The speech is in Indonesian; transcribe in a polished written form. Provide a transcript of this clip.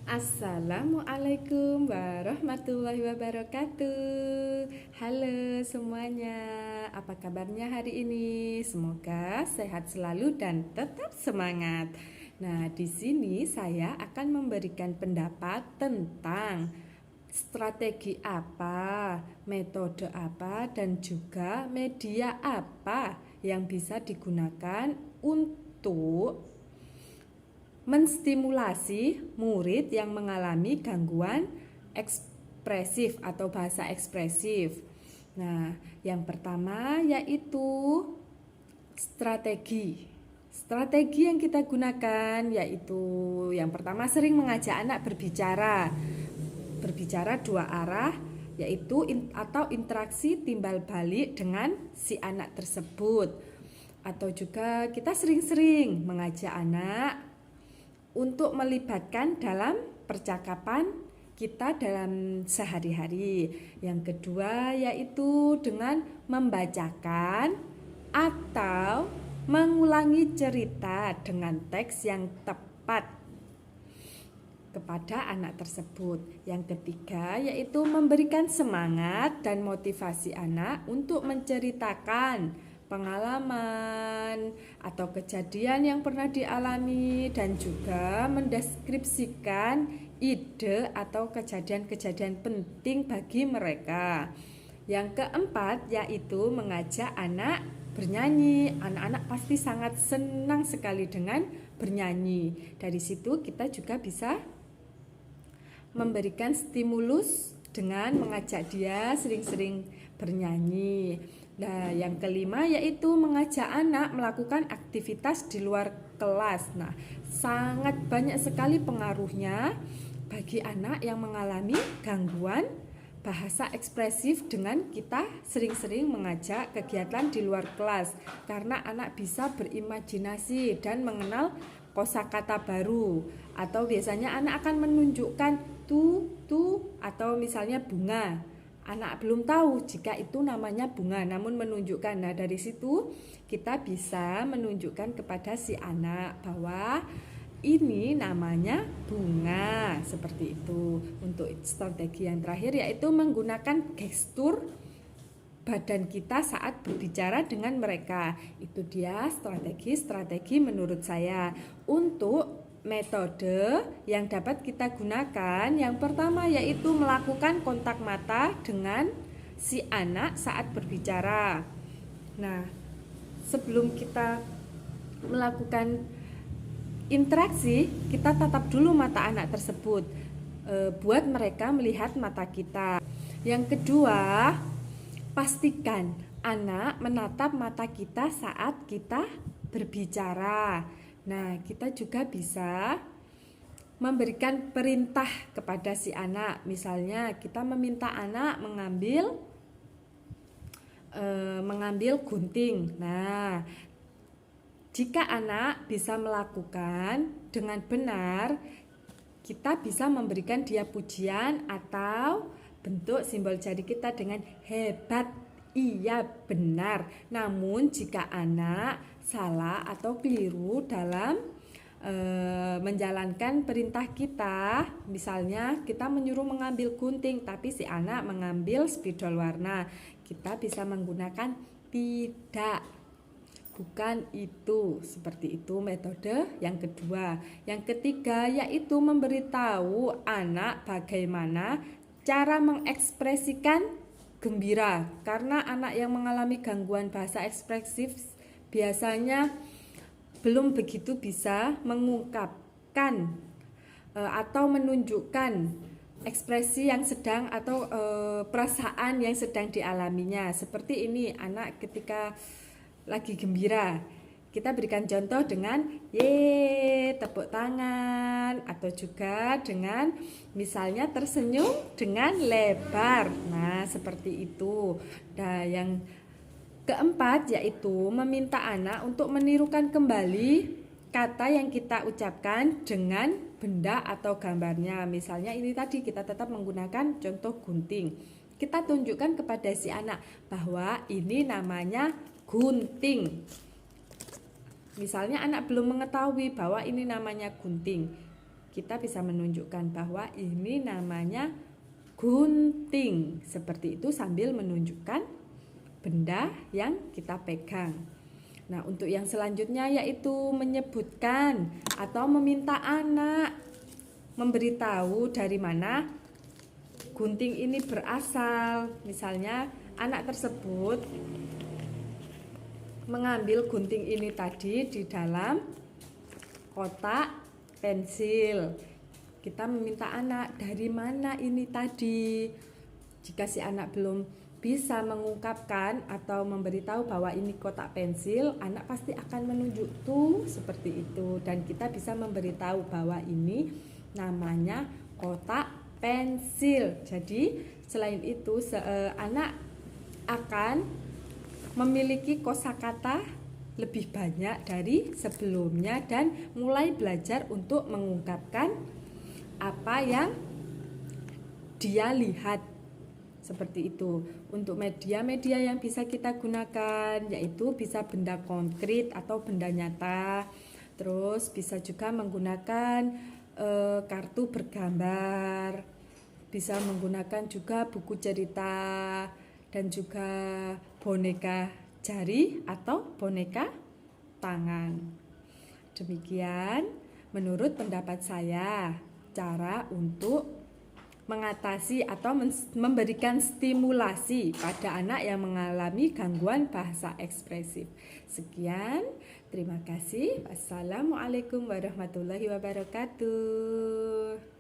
Assalamualaikum warahmatullahi wabarakatuh. Halo semuanya, apa kabarnya hari ini? Semoga sehat selalu dan tetap semangat. Nah, di sini saya akan memberikan pendapat tentang strategi apa, metode apa, dan juga media apa yang bisa digunakan untuk menstimulasi murid yang mengalami gangguan ekspresif atau bahasa ekspresif. Nah, yang pertama yaitu strategi. Strategi yang kita gunakan yaitu yang pertama sering mengajak anak berbicara. Berbicara dua arah yaitu atau interaksi timbal balik dengan si anak tersebut. Atau juga kita sering-sering mengajak anak untuk melibatkan dalam percakapan kita dalam sehari-hari. Yang kedua yaitu dengan membacakan atau mengulangi cerita dengan teks yang tepat kepada anak tersebut. Yang ketiga yaitu memberikan semangat dan motivasi anak untuk menceritakan pengalaman atau kejadian yang pernah dialami dan juga mendeskripsikan ide atau kejadian-kejadian penting bagi mereka. Yang keempat yaitu mengajak anak bernyanyi. Anak-anak pasti sangat senang sekali dengan bernyanyi. Dari situ kita juga bisa memberikan stimulus dengan mengajak dia sering-sering bernyanyi. Nah, yang kelima yaitu mengajak anak melakukan aktivitas di luar kelas. Nah, sangat banyak sekali pengaruhnya bagi anak yang mengalami gangguan bahasa ekspresif dengan kita sering-sering mengajak kegiatan di luar kelas. Karena anak bisa berimajinasi dan mengenal kosakata baru. Atau biasanya anak akan menunjukkan tu atau misalnya bunga. Anak belum tahu jika itu namanya bunga, namun menunjukkan. Nah, dari situ kita bisa menunjukkan kepada si anak bahwa ini namanya bunga, seperti itu. Untuk strategi yang terakhir yaitu menggunakan gestur badan kita saat berbicara dengan mereka. Itu dia strategi menurut saya. Untuk metode yang dapat kita gunakan, yang pertama yaitu melakukan kontak mata dengan si anak saat berbicara. Nah, sebelum kita melakukan interaksi, kita tatap dulu mata anak tersebut, buat mereka melihat mata kita. Yang kedua, pastikan anak menatap mata kita saat kita berbicara. Nah, kita juga bisa memberikan perintah kepada si anak. Misalnya, kita meminta anak mengambil gunting. Nah, jika anak bisa melakukan dengan benar, kita bisa memberikan dia pujian atau bentuk simbol jari kita dengan hebat, iya benar. Namun jika anak salah atau keliru dalam menjalankan perintah kita, misalnya kita menyuruh mengambil gunting tapi si anak mengambil spidol warna, kita bisa menggunakan tidak, bukan itu. Seperti itu metode yang kedua. Yang ketiga yaitu memberitahu anak bagaimana cara mengekspresikan gembira. Karena anak yang mengalami gangguan bahasa ekspresif biasanya belum begitu bisa mengungkapkan atau menunjukkan ekspresi yang sedang atau perasaan yang sedang dialaminya. Seperti ini, anak ketika lagi gembira, kita berikan contoh dengan tepuk tangan, atau juga dengan misalnya tersenyum dengan lebar. Nah, seperti itu. Nah, yang keempat yaitu meminta anak untuk menirukan kembali kata yang kita ucapkan dengan benda atau gambarnya. Misalnya ini tadi kita tetap menggunakan contoh gunting. Kita tunjukkan kepada si anak bahwa ini namanya gunting. Misalnya anak belum mengetahui bahwa ini namanya gunting, kita bisa menunjukkan bahwa ini namanya gunting. Seperti itu sambil menunjukkan benda yang kita pegang. Nah, untuk yang selanjutnya yaitu menyebutkan atau meminta anak memberitahu dari mana gunting ini berasal. Misalnya anak tersebut mengambil gunting ini tadi di dalam kotak pensil. Kita meminta anak dari mana ini tadi. Jika si anak belum bisa mengungkapkan atau memberitahu bahwa ini kotak pensil, anak pasti akan menunjuk tuh seperti itu, dan kita bisa memberitahu bahwa ini namanya kotak pensil. Jadi selain itu anak akan memiliki kosakata lebih banyak dari sebelumnya dan mulai belajar untuk mengungkapkan apa yang dia lihat. Seperti itu. Untuk media-media yang bisa kita gunakan yaitu bisa benda konkret atau benda nyata. Terus bisa juga menggunakan kartu bergambar. Bisa menggunakan juga buku cerita dan juga boneka jari atau boneka tangan. Demikian menurut pendapat saya cara untuk mengatasi atau memberikan stimulasi pada anak yang mengalami gangguan bahasa ekspresif. Sekian, terima kasih. Wassalamualaikum warahmatullahi wabarakatuh.